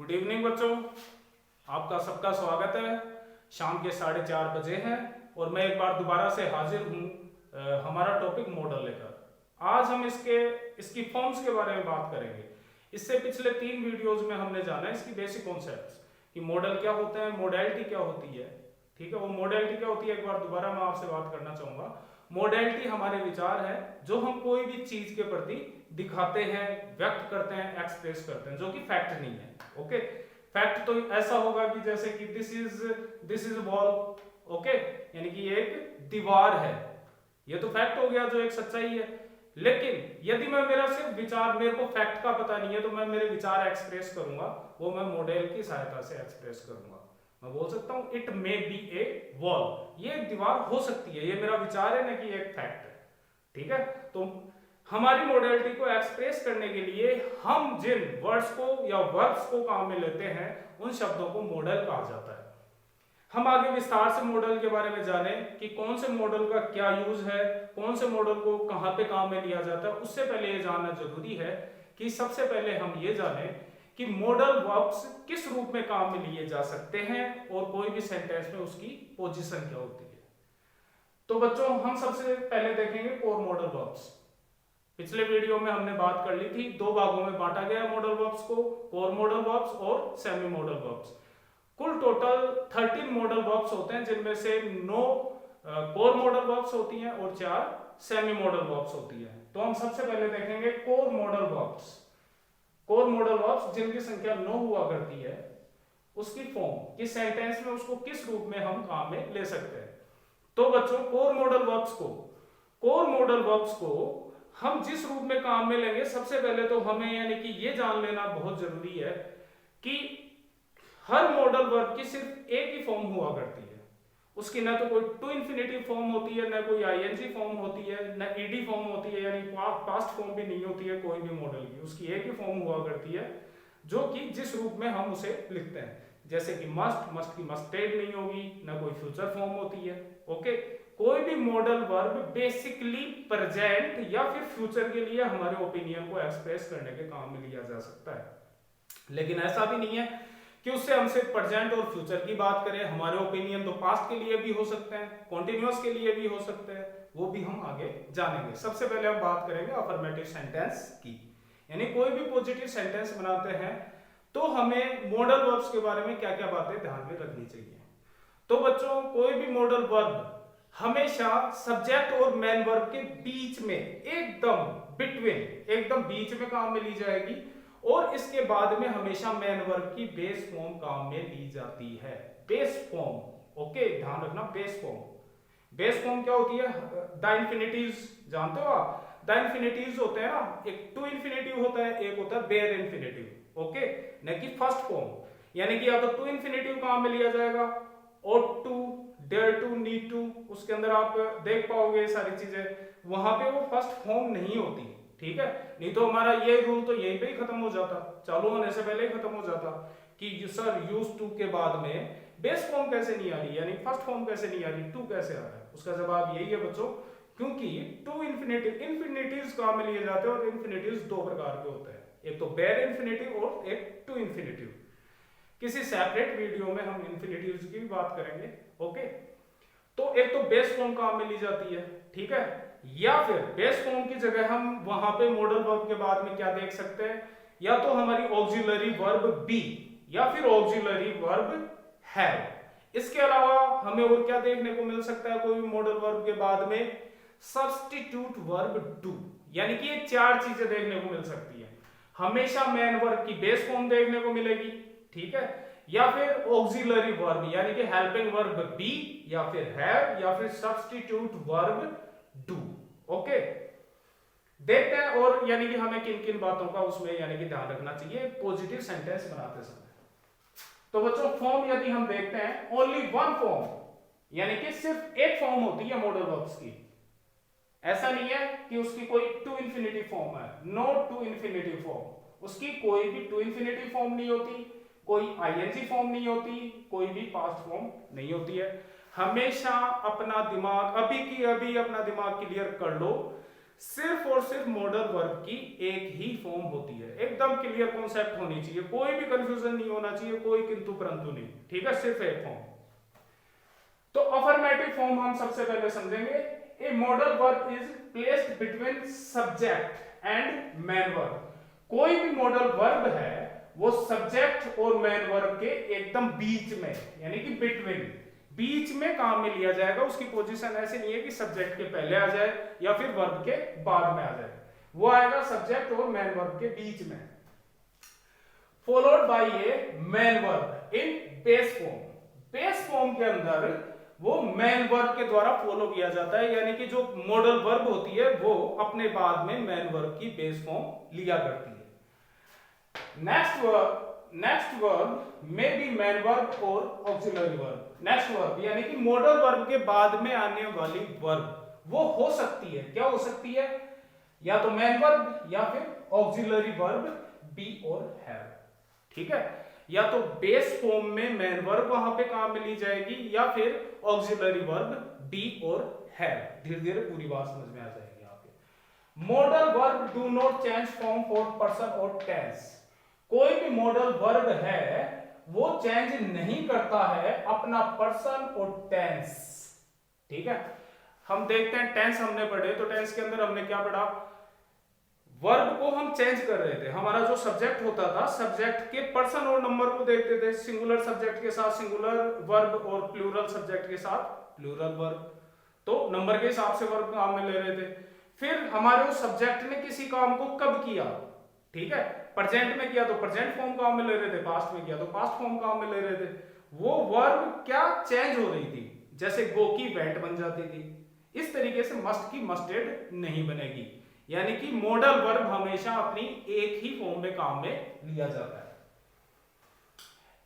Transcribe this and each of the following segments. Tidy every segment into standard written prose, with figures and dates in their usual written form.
Good evening बच्चों, आपका सबका स्वागत है। शाम के 4:30 बजे हैं और मैं एक बार दोबारा से हाजिर हूँ हमारा टॉपिक मॉडल लेकर। आज हम इसकी फॉर्म्स के बारे में बात करेंगे। इससे पिछले 3 वीडियोस में हमने जाना इसकी बेसिक कॉन्सेप्ट्स कि मॉडल क्या होते हैं, मॉडलिटी क्या होती है। ठीक है, वो मॉडलिटी क्या होती है एक बार दोबारा मैं आपसे बात करना चाहूंगा। मॉडलिटी हमारे विचार है जो हम कोई भी चीज के प्रति दिखाते हैं, व्यक्त करते हैं, एक्सप्रेस करते हैं, जो कि फैक्ट नहीं है। ओके, फैक्ट तो ऐसा होगा कि जैसे कि दिस इज वॉल, ओके, यानी कि ये एक दीवार है, ये तो फैक्ट हो गया जो एक सच्चाई है। लेकिन यदि मैं मेरा सिर्फ विचार, मेरे को फैक्ट का पता नहीं है, तो मैं मेरे विचार एक्सप्रेस करूंगा, वो मैं मॉडल की सहायता से एक्सप्रेस करूंगा। मैं बोल सकता हूं it may be A wall, ये एक दीवार हो सकती है, ये मेरा विचार है ना कि एक फैक्ट है। ठीक है, तो हमारी मॉडलिटी को एक्सप्रेस करने के लिए हम जिन वर्ड्स को या वर्ब्स को काम में लेते हैं उन शब्दों को मॉडल कहा जाता है। हम आगे विस्तार से मॉडल के बारे में जाने कि कौन से मॉडल का क्या यूज है, कौन से मॉडल को कहां पे काम में लिया जाता है। उससे पहले ये जानना जरूरी है कि सबसे पहले हम ये जाने कि मॉडल वर्ब्स किस रूप में काम में लिए जा सकते हैं और कोई भी सेंटेंस में उसकी पोजीशन क्या होती है। तो बच्चों, हम सबसे पहले देखेंगे कोर मॉडल वर्ब्स। पिछले वीडियो में हमने बात कर ली थी, 2 भागों में बांटा गया मॉडल वर्ब्स को, कोर मॉडल वर्ब्स और सेमी मॉडल वर्ब्स। कुल टोटल 13 मॉडल वर्ब्स होते हैं, जिनमें से 9 कोर मॉडल वर्ब्स होती हैं और 4 सेमी मॉडल वर्ब्स होती है। तो हम सबसे पहले देखेंगे core modal verbs. Core modal verbs जिनकी संख्या 9 हुआ करती है, उसकी फॉर्म किस सेंटेंस में उसको किस रूप में हम काम में ले सकते हैं। तो बच्चों, कोर मॉडल वर्ब्स को हम जिस रूप में काम में लेंगे, सबसे पहले तो हमें यानी कि ये जान लेना बहुत जरूरी है कि हर मॉडल वर्ब की सिर्फ एक ही फॉर्म हुआ करती है। उसकी ना तो कोई टू इन्फिनेटिव फॉर्म होती है, ना कोई आईएनजी फॉर्म होती है, ना ईडी फॉर्म होती है, यानी पास्ट फॉर्म भी नहीं होती है कोई भी मॉडल की। उसकी एक ही फॉर्म हुआ करती है जो कि जिस रूप में हम उसे लिखते हैं। जैसे कि मस्ट की मस्टेड नहीं होगी, ना कोई फ्यूचर फॉर्म होती है। ओके, कोई भी मॉडल वर्ब बेसिकली प्रेजेंट या फिर फ्यूचर के लिए हमारे ओपिनियन को एक्सप्रेस करने के काम में लिया जा सकता है। लेकिन ऐसा भी नहीं है कि उससे हम सिर्फ प्रेजेंट और फ्यूचर की बात करें। हमारे ओपिनियन तो पास्ट के लिए भी हो सकते हैं, कॉन्टिन्यूअस के लिए भी हो सकते हैं, वो भी हम आगे जानेंगे। सबसे पहले हम बात करेंगे अफर्मेटिव सेंटेंस की, यानी कोई भी पॉजिटिव सेंटेंस बनाते हैं तो हमें मॉडल वर्ब्स के बारे में क्या क्या बातें ध्यान में रखनी चाहिए। तो बच्चों, कोई भी मॉडल वर्ब हमेशा सब्जेक्ट और मेन वर्ब के बीच में, एकदम बीच में काम में ली जाएगी और इसके बाद में हमेशा मेन वर्ब की बेस फॉर्म काम में ली जाती है। बेस फॉर्म, ओके, ध्यान रखना। बेस फॉर्म क्या होती है? द इन्फिनिटिव्स जानते हो आप? द इन्फिनिटिव्स होते हैं ना, एक टू इन्फिनेटिव होता है, एक होता है बेयर इन्फिनेटिव। ओके, न कि फर्स्ट फॉर्म, यानी कि या तो टू इन्फिनेटिव काम में लिया जाएगा, ought to, dare to, need to, उसके अंदर आप देख पाओगे ये सारी चीजें, वहां पे वो फर्स्ट फॉर्म नहीं होती। ठीक है, नहीं तो हमारा ये रूल तो यहीं पे ही खत्म हो जाता, चालू होने से पहले ही खत्म हो जाता कि सर यूज टू के बाद में बेस फॉर्म कैसे नहीं आ रही, यानी फर्स्ट फॉर्म कैसे नहीं आ रही, टू कैसे आ रहा है। उसका जवाब यही है बच्चों, क्योंकि टू इन्फिनेटिव्स काम में लिए जाते हैं और इन्फिनेटिव्स 2 प्रकार के होते हैं, एक तो बेयर इन्फिनेटिव और एक टू इन्फिनेटिव। किसी सेपरेट वीडियो में हम इन्फिनेटिव्स की भी बात करेंगे। ओके, तो एक तो बेस फॉर्म काम में ली जाती है, ठीक है, या फिर बेस फॉर्म की जगह हम वहां पे मॉडल वर्ब के बाद में क्या देख सकते हैं, या तो हमारी ऑक्सिलरी वर्ब बी या फिर ऑक्सिलरी वर्ब हैव। इसके अलावा हमें और क्या देखने को मिल सकता है कोई भी मॉडल वर्ब के बाद में? सब्स्टिट्यूट वर्ब डू, यानी कि ये 4 चीजें देखने को मिल सकती है। हमेशा मेन वर्ब की बेस फॉर्म देखने को मिलेगी, ठीक है, या फिर ऑक्सिलरी वर्ब यानी कि हेल्पिंग वर्ब बी या फिर हैव या फिर सब्स्टिट्यूट वर्ब डू। ओके, देखते हैं और यानी कि हमें किन किन बातों का उसमें यानी कि ध्यान रखना चाहिए पॉजिटिव सेंटेंस बनाते समय। तो बच्चों, फॉर्म यदि हम देखते हैं, ओनली वन फॉर्म, यानी कि सिर्फ एक फॉर्म होती है मॉडल वर्ब्स की। ऐसा नहीं है कि उसकी कोई टू इन्फिनेटिव फॉर्म है, नो टू इन्फिनेटिव फॉर्म, उसकी कोई भी टू इन्फिनेटिव फॉर्म नहीं होती, कोई आईएनजी फॉर्म नहीं होती, कोई भी पास्ट फॉर्म नहीं होती है। हमेशा अपना दिमाग अभी की अभी अपना दिमाग क्लियर कर लो, सिर्फ और सिर्फ मॉडल वर्ब की एक ही फॉर्म होती है। एकदम क्लियर कॉन्सेप्ट होनी चाहिए, कोई भी कंफ्यूजन नहीं होना चाहिए, कोई किंतु परंतु नहीं, ठीक है, सिर्फ एक फॉर्म। तो अफर्मेटिव फॉर्म हम सबसे पहले समझेंगे। A modal verb is placed between subject and main verb. कोई भी मॉडल वर्ब है वो सब्जेक्ट और मैन वर्ब के एकदम बीच में, यानी कि बिटवीन, बीच में काम में लिया जाएगा। उसकी पोजीशन ऐसे नहीं है कि सब्जेक्ट के पहले आ जाए या फिर वर्ब के बाद में आ जाए, वो आएगा सब्जेक्ट और मैन वर्ब के बीच में। Followed by a man verb in base form. Base form के अंदर वो मैन वर्ब के द्वारा फॉलो किया जाता है, यानी कि जो मॉडल वर्ब होती है वो अपने बाद में मैन वर्ब की बेस फॉर्म लिया करती है। नेक्स्ट वर्ब में बी मैन वर्ब और ऑक्सिलरी वर्ब। नेक्स्ट वर्ब यानी कि मॉडल वर्ब के बाद में आने वाली वर्ब वो हो सकती है, क्या हो सकती है, या तो मैन वर्ब या फिर ऑक्सिलरी वर्ब बी और हैव, ठीक है। या तो बेस फॉर्म में मैन वर्ब वहां पे काम में ली जाएगी या फिर ऑक्सिलरी वर्ब बी और हैव। धीरे धीरे पूरी बात समझ में आ जाएगी यहाँ पे। Modal verb do not change form for person और टेंस। कोई भी मॉडल वर्ब है वो चेंज नहीं करता है अपना पर्सन और टेंस, ठीक है। हम देखते हैं टेंस हमने पढ़े, तो टेंस के अंदर हमने क्या पढ़ा, वर्ब को हम चेंज कर रहे थे। हमारा जो सब्जेक्ट होता था, सब्जेक्ट के पर्सन और नंबर को देखते थे, सिंगुलर सब्जेक्ट के साथ सिंगुलर वर्ब और प्लूरल सब्जेक्ट के साथ प्लूरल वर्ब, तो नंबर के हिसाब से वर्ब काम में ले रहे थे। फिर हमारे उस सब्जेक्ट ने किसी काम को कब किया, ठीक है, प्रेजेंट में किया तो प्रेजेंट फॉर्म काम में ले रहे थे, पास्ट में किया तो पास्ट फॉर्म काम में ले रहे थे। वो वर्ब क्या चेंज हो रही थी, जैसे गो की वेंट बन जाती थी। इस तरीके से मस्ट की मस्टेड नहीं बनेगी, यानी कि मॉडल वर्ब हमेशा अपनी एक ही फॉर्म में काम में लिया जाता है।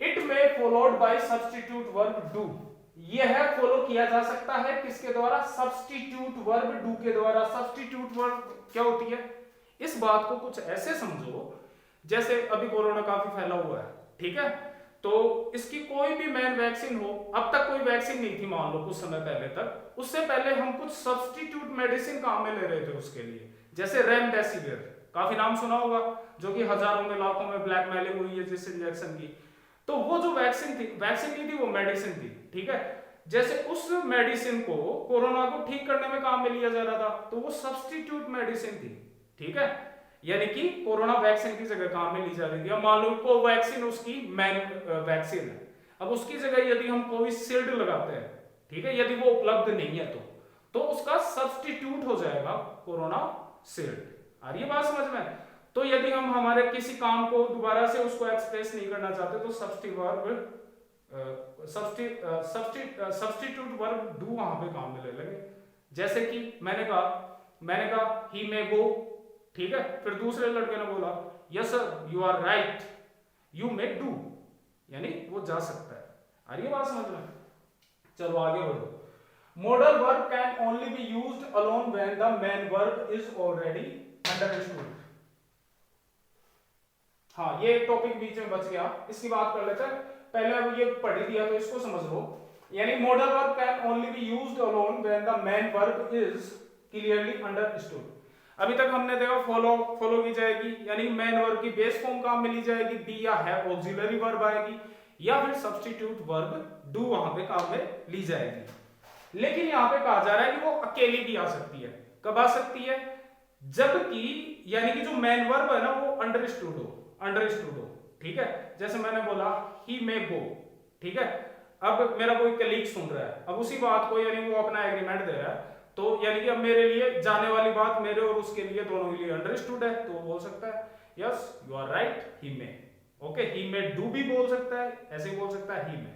इट में followed by substitute verb do. यह फॉलो किया जा सकता है किसके द्वारा, सब्स्टिट्यूट वर्ब डू के द्वारा। सब्स्टिट्यूट वर्ब क्या होती है, इस बात को कुछ ऐसे समझो जैसे अभी कोरोना काफी फैला हुआ है, ठीक है, तो इसकी कोई भी मेन वैक्सीन हो, अब तक कोई वैक्सीन नहीं थी मान लो कुछ समय पहले तक, उससे पहले हम कुछ सब्स्टिट्यूट मेडिसिन काम में ले रहे थे उसके लिए, जैसे रेमडेसिविर, काफी नाम सुना होगा, जो कि हजारों में लाखों में ब्लैकमेलिंग हुई है जिस इंजेक्शन की। तो वो जो वैक्सीन थी, वैक्सीन नहीं थी वो मेडिसिन थी, ठीक है। जैसे उस मेडिसिन को कोरोना को ठीक करने में काम में लिया जा रहा था, तो वो सब्स्टिट्यूट मेडिसिन थी, ठीक है, यानी कि कोरोना वैक्सीन की जगह काम में ली जा रही थी। अब मान लो कोवैक्सीन उसकी मेन वैक्सीन है, अब उसकी जगह यदि हम कोविशील्ड लगाते हैं, ठीक है, यदि वो उपलब्ध नहीं है तो उसका सब्स्टिट्यूट हो जाएगा कोरोना शील्ड। आ रही है बात समझ में। तो यदि हम हमारे किसी काम को दोबारा से उसको एक्सप्रेस नहीं करना चाहते तो सब्स्टिट्यूट वर्ब डू वहां पे काम में ले लेंगे। जैसे कि मैंने कहा ही मे गो, ठीक है, फिर दूसरे लड़के ने बोला yes sir you are right you may do, यानी वो जा सकता है। आ रही है बात समझ में। चलो आगे बढ़ो। Modal verb can only be used alone when the main verb is already understood. हाँ, ये एक टॉपिक बीच में बच गया, इसकी बात कर लेते हैं। पहले अब ये पढ़ ही दिया तो इसको समझ लो। यानी modal verb can only be used alone when the main verb is clearly understood. अभी तक हमने देखा फॉलो की जाएगी, यानी मेन वर्ब की बेस फॉर्म काम में ली जाएगी, बी या है ऑक्सिलरी वर्ब आएगी, या फिर सब्स्टिट्यूट वर्ब डू वहां पे काम में ली जाएगी। लेकिन यहां पे कहा जा रहा है कि वो अकेली भी आ सकती है। कब आ सकती है, जबकि यानी कि जो मेन वर्ब है ना वो अंडरस्टूड हो, ठीक है। जैसे मैंने बोला ही मे गो, ठीक है, अब मेरा कोई कलीग सुन रहा है, अब उसी बात को यानी वो अपना एग्रीमेंट दे रहा है, तो यानी कि अब मेरे लिए जाने वाली बात मेरे और उसके लिए दोनों के लिए अंडरस्टूड है, तो वो बोल सकता है yes you are right he may, okay, he may do भी बोल सकता है, ऐसे ही बोल सकता है ही मे।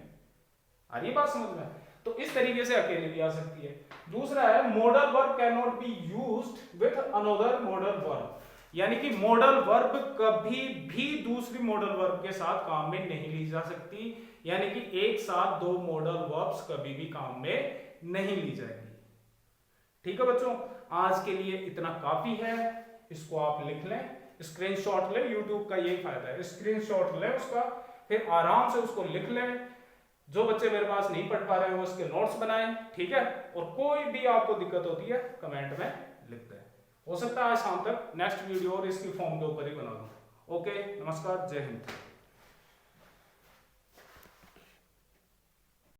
आ रही है बात समझ में। तो इस तरीके से अकेले भी आ सकती है। दूसरा है modal verb can not be used with another modal verb, यानी कि मॉडल वर्ब कभी भी दूसरी मॉडल वर्ब के साथ काम में नहीं ली जा सकती, यानी कि एक साथ दो मॉडल वर्ब्स कभी भी काम में नहीं ली जाएगी। ठीक है बच्चों, आज के लिए इतना काफी है, इसको आप लिख लें, स्क्रीनशॉट लें, यूट्यूब का यही फायदा है, स्क्रीनशॉट लें उसका, फिर आराम से उसको लिख लें। जो बच्चे मेरे पास नहीं पढ़ पा रहे हैं वो इसके नोट्स बनाएं, ठीक है, और कोई भी आपको दिक्कत होती है कमेंट में लिख दें। हो सकता है आज शाम तक नेक्स्ट वीडियो और इसकी फॉर्म के ऊपर ही बना दूं। ओके, नमस्कार, जय हिंद।